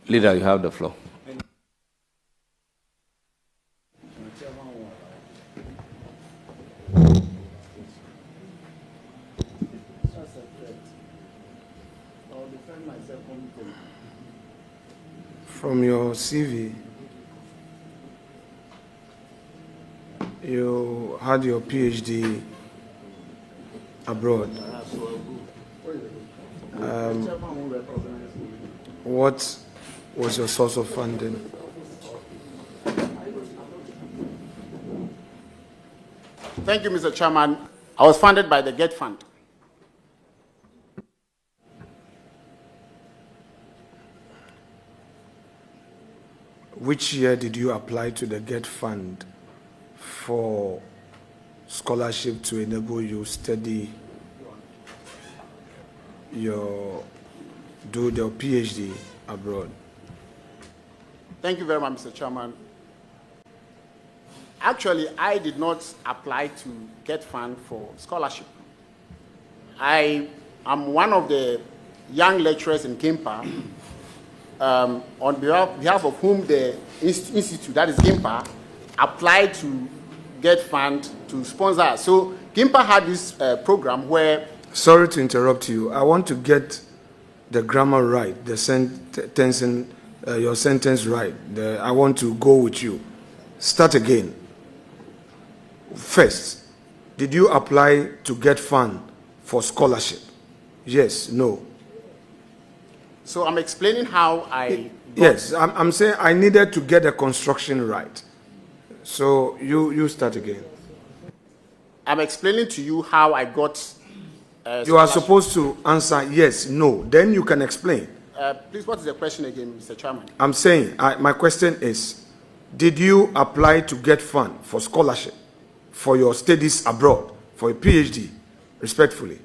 Leader, you have the floor. From your CV, you had your PhD abroad. What was your source of funding? Thank you, Mr. Chairman. I was funded by the GET Fund. Which year did you apply to the GET Fund for scholarship to enable you study do your PhD abroad? Thank you very much, Mr. Chairman. Actually, I did not apply to GET Fund for scholarship. I am one of the young lecturers in GIMPA, on behalf of whom the institute, that is GIMPA, applied to GET Fund to sponsor us. So GIMPA had this program where... Sorry to interrupt you. I want to get the grammar right, the sentence, your sentence right. I want to go with you. Start again. First, did you apply to GET Fund for scholarship? Yes, no. So I'm explaining how I... Yes, I'm saying I needed to get the construction right. So you start again. I'm explaining to you how I got... you are supposed to answer yes, no. Then you can explain. Please, what is the question again, Mr. Chairman? I'm saying, my question is, did you apply to GET Fund for scholarship for your studies abroad, for a PhD, respectfully?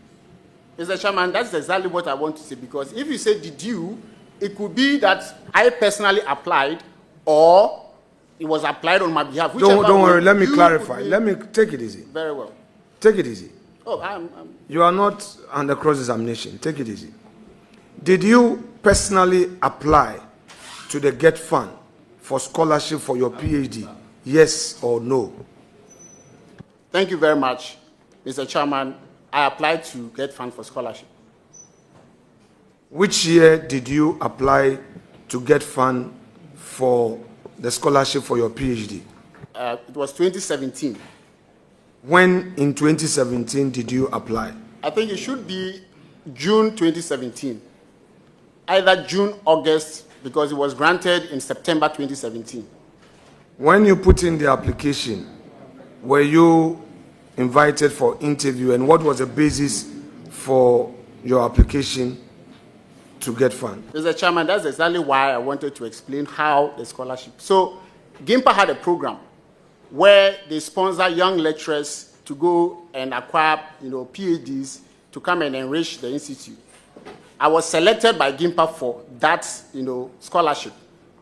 Mr. Chairman, that's exactly what I want to say, because if you say did you, it could be that I personally applied or it was applied on my behalf. Don't worry, let me clarify. Let me take it easy. Very well. Take it easy. Oh, You are not under cross-examination. Take it easy. Did you personally apply to the GET Fund for scholarship for your PhD? Yes or no? Thank you very much, Mr. Chairman. I applied to GET Fund for scholarship. Which year did you apply to GET Fund for the scholarship for your PhD? It was 2017. When in 2017 did you apply? I think it should be June 2017. Either June, August, because it was granted in September 2017. When you put in the application, were you invited for interview, and what was the basis for your application to GET Fund? Mr. Chairman, that's exactly why I wanted to explain how the scholarship. So GIMPA had a program where they sponsor young lecturers to go and acquire, PhDs to come and enrich the institute. I was selected by GIMPA for that, scholarship.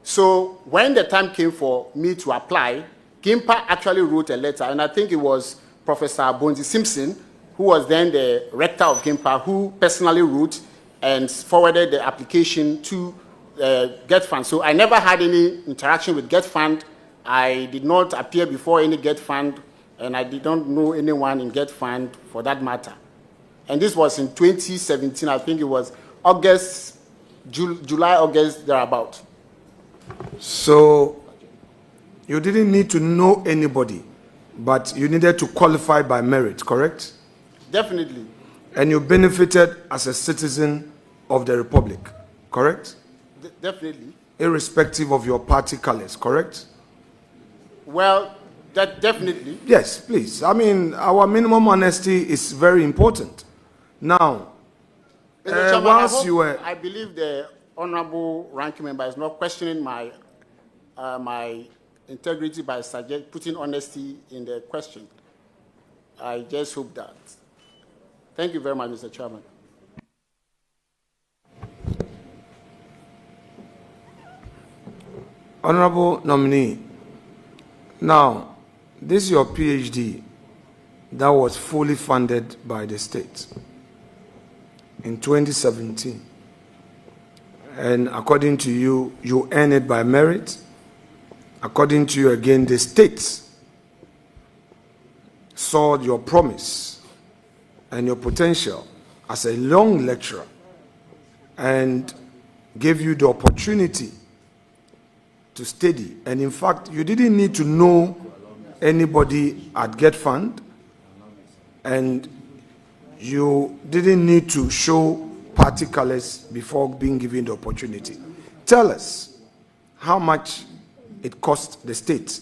So when the time came for me to apply, GIMPA actually wrote a letter, and I think it was Professor Bonzi Simpson, who was then the rector of GIMPA, who personally wrote and forwarded the application to GET Fund. So I never had any interaction with GET Fund. I did not appear before any GET Fund, and I did not know anyone in GET Fund for that matter. And this was in 2017. I think it was August, July, August, thereabout. So you didn't need to know anybody, but you needed to qualify by merit, correct? Definitely. And you benefited as a citizen of the Republic, correct? Definitely. Irrespective of your party colors, correct? Well, definitely. Yes, please. I mean, our minimum honesty is very important. Now, Chairman, I believe the honorable ranking member is not questioning my my integrity by putting honesty in the question. I just hope that. Thank you very much, Mr. Chairman. Honorable nominee, now, this is your PhD that was fully funded by the state in 2017. And according to you, you earn it by merit. According to you, again, the state saw your promise and your potential as a young lecturer and gave you the opportunity to study. And in fact, you didn't need to know anybody at Get Fund, and you didn't need to show party colors before being given the opportunity. Tell us how much it cost the state.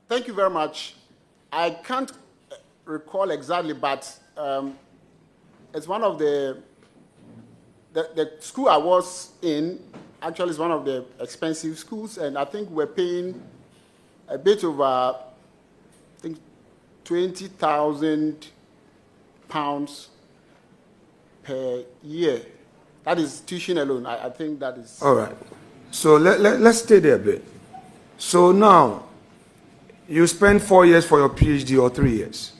Thank you very much. I can't recall exactly, but it's one of the school I was in actually is one of the expensive schools, and I think we're paying a bit over, I think, £20,000 per year. That is tuition alone. I think that is. All right. So let's stay there a bit. So now, you spent 4 years for your PhD or 3 years?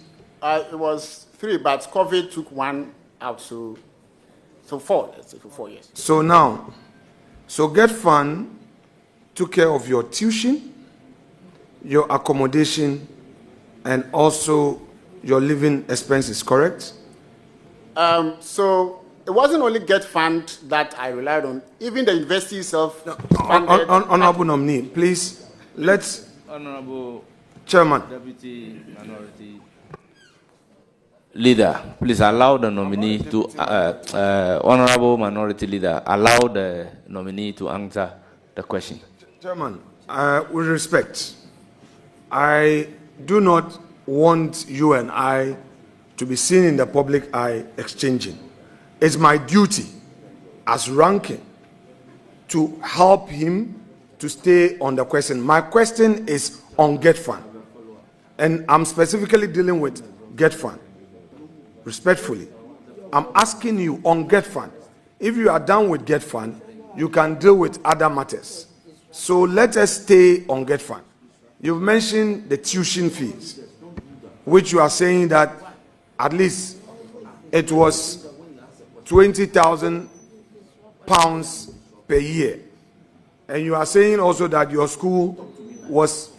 It was 3, but COVID took 1 out, so 4. Let's say for 4 years. So now, Get Fund took care of your tuition, your accommodation, and also your living expenses, correct? So it wasn't only Get Fund that I relied on. Even the university itself. Honorable Nominee, please, let's. Honorable Chairman. Deputy Minority Leader, please allow the nominee to, Honorable Minority Leader, allow the nominee to answer the question. Chairman, with respect, I do not want you and I to be seen in the public eye exchanging. It's my duty as ranking to help him to stay on the question. My question is on Get Fund, and I'm specifically dealing with Get Fund. Respectfully, I'm asking you on Get Fund. If you are done with Get Fund, you can deal with other matters. So let us stay on Get Fund. You've mentioned the tuition fees, which you are saying that at least it was £20,000 per year. And you are saying also that your school was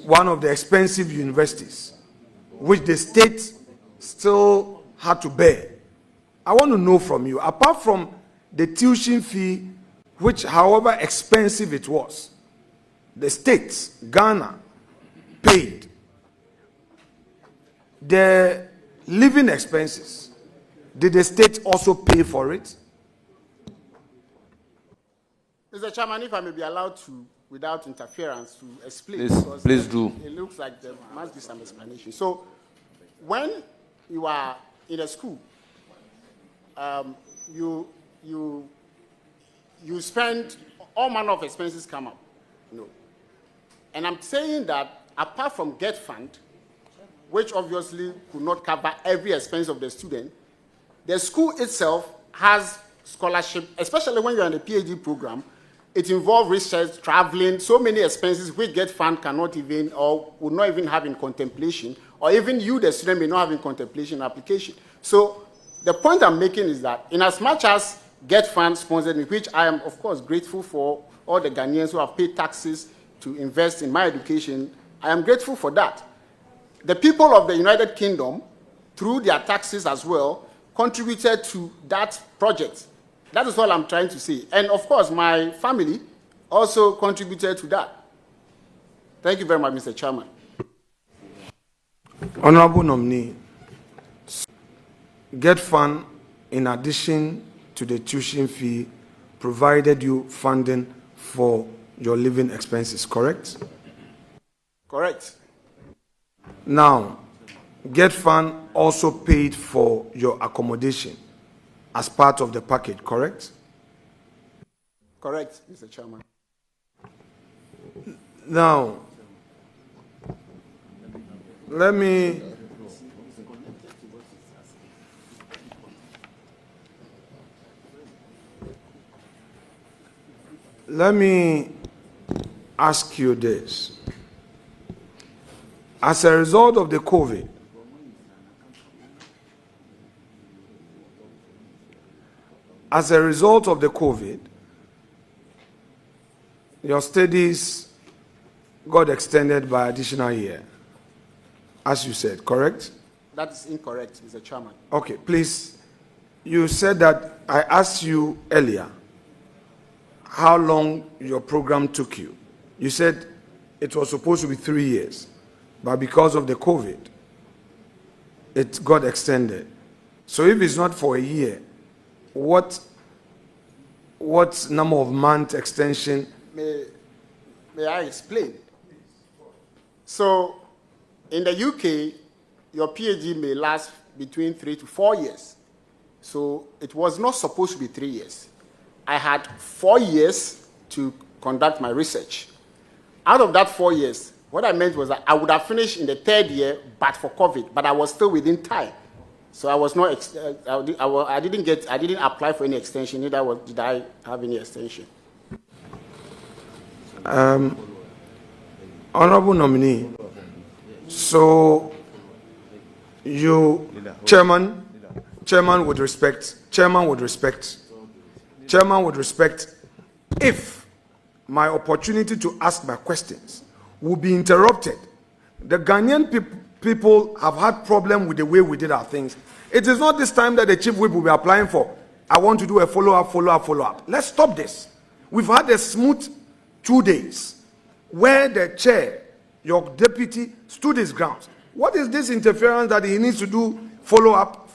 one of the expensive universities, which the state still had to bear. I want to know from you, apart from the tuition fee, which however expensive it was, the state, Ghana, paid the living expenses. Did the state also pay for it? Mr. Chairman, if I may be allowed to, without interference, to explain. Please do. It looks like there must be some explanation. So, when you are in a school, you spend all manner of expenses come up. No. And I'm saying that apart from Get Fund, which obviously could not cover every expense of the student, the school itself has scholarship, especially when you're in the PhD program. It involves research, traveling, so many expenses which Get Fund cannot even or would not even have in contemplation, or even you, the student, may not have in contemplation application. So the point I'm making is that in as much as Get Fund sponsored me, which I am, of course, grateful for all the Ghanaians who have paid taxes to invest in my education, I am grateful for that. The people of the United Kingdom, through their taxes as well, contributed to that project. That is all I'm trying to say. And of course, my family also contributed to that. Thank you very much, Mr. Chairman. Honorable Nominee, Get Fund, in addition to the tuition fee, provided you funding for your living expenses, correct? Correct. Now, Get Fund also paid for your accommodation as part of the package, correct? Correct, Mr. Chairman. Now, let me ask you this. As a result of the COVID, as a result of the COVID, your studies got extended by additional year, as you said, correct? That is incorrect, Mr. Chairman. Okay, please. You said that I asked you earlier how long your program took you. You said it was supposed to be 3 years, but because of the COVID, it got extended. So if it's not for a year, what number of month extension? May I explain? So, in the UK, your PhD may last between 3 to 4 years. So, it was not supposed to be 3 years. I had 4 years to conduct my research. Out of that 4 years, what I meant was that I would have finished in the 3rd year, but for COVID, but I was still within time. So I was not, I didn't apply for any extension, neither did I have any extension. Honorable nominee, so you, chairman would respect, if my opportunity to ask my questions would be interrupted. The Ghanaian people have had problem with the way we did our things. It is not this time that the chief whip will be applying for, I want to do a follow-up. Let's stop this. We've had a smooth 2 days where the chair, your deputy, stood his ground. What is this interference that he needs to do follow-up?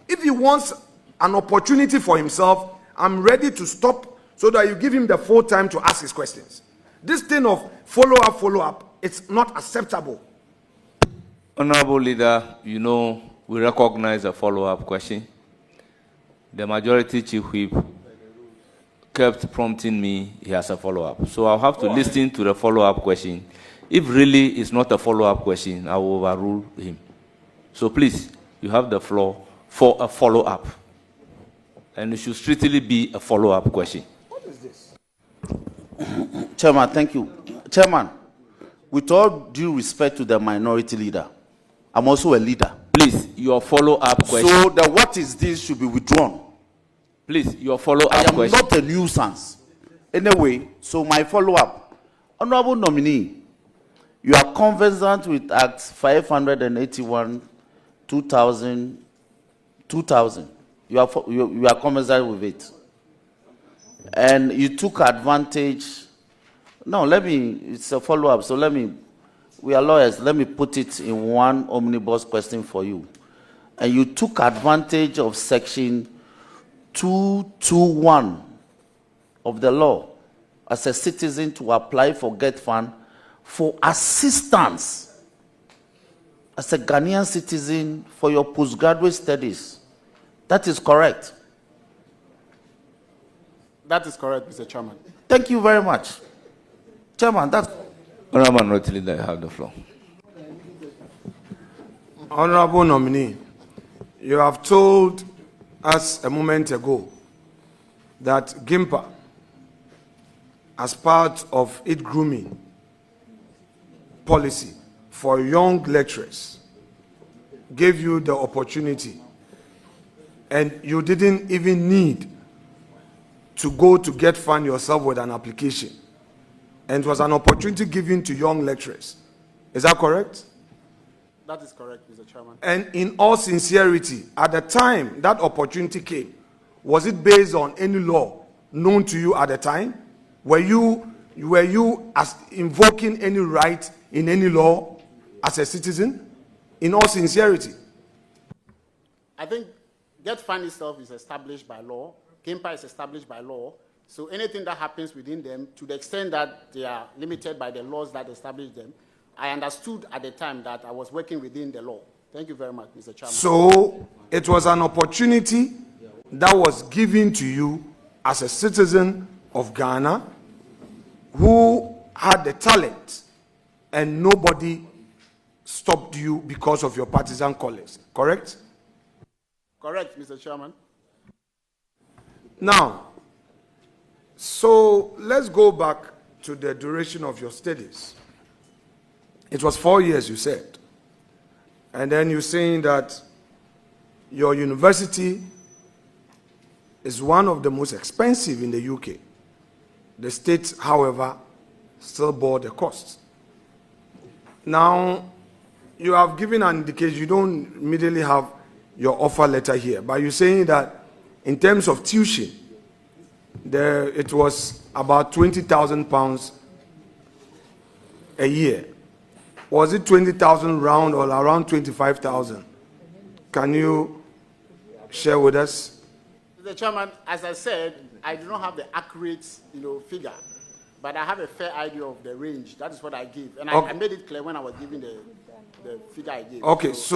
If he wants an opportunity for himself, I'm ready to stop so that you give him the full time to ask his questions. This thing of follow-up, it's not acceptable. Honorable Leader, you know, we recognize a follow-up question. The majority chief whip kept prompting me, he has a follow-up. So I'll have to listen to the follow-up question. If really it's not a follow-up question, I will overrule him. So please, you have the floor for a follow-up. And it should strictly be a follow-up question. What is this? Chairman, thank you. Chairman, with all due respect to the minority leader, I'm also a leader. Please, your follow-up question. So the what is this should be withdrawn. Please, your follow-up I am question. not a nuisance. Anyway, so my follow-up. Honorable nominee, you are conversant with Act 581, 2000. You are conversant with it. And you took advantage. No, it's a follow-up. So we are lawyers. Let me put it in one omnibus question for you. And you took advantage of section 221 of the law as a citizen to apply for GET Fund for assistance as a Ghanaian citizen for your postgraduate studies. That is correct. That is correct, Mr. Chairman. Thank you very much. Chairman, that's... Honorable Minority Leader, you have the floor. Honorable nominee, you have told us a moment ago that GIMPA, as part of its grooming policy for young lecturers, gave you the opportunity and you didn't even need to go to GET Fund yourself with an application. And it was an opportunity given to young lecturers. Is that correct? That is correct, Mr. Chairman. And in all sincerity, at the time that opportunity came, was it based on any law known to you at the time? Were you as invoking any right in any law as a citizen? In all sincerity. I think GET Fund itself is established by law. GIMPA is established by law. So anything that happens within them, to the extent that they are limited by the laws that establish them, I understood at the time that I was working within the law. Thank you very much, Mr. Chairman. So it was an opportunity that was given to you as a citizen of Ghana who had the talent and nobody stopped you because of your partisan colleagues, correct? Correct, Mr. Chairman. Now, so let's go back to the duration of your studies. It was 4 years, you said. And then you're saying that your university is one of the most expensive in the UK. The state, however, still bore the cost. Now, you have given an indication, you don't immediately have your offer letter here, but you're saying that in terms of tuition, it was about £20,000 a year. Was it 20,000 round or around 25,000? Can you share with us? Mr. Chairman, as I said, I do not have the accurate, figure, but I have a fair idea of the range. That is what I give, and I made it clear when I was giving the figure I gave. Okay, so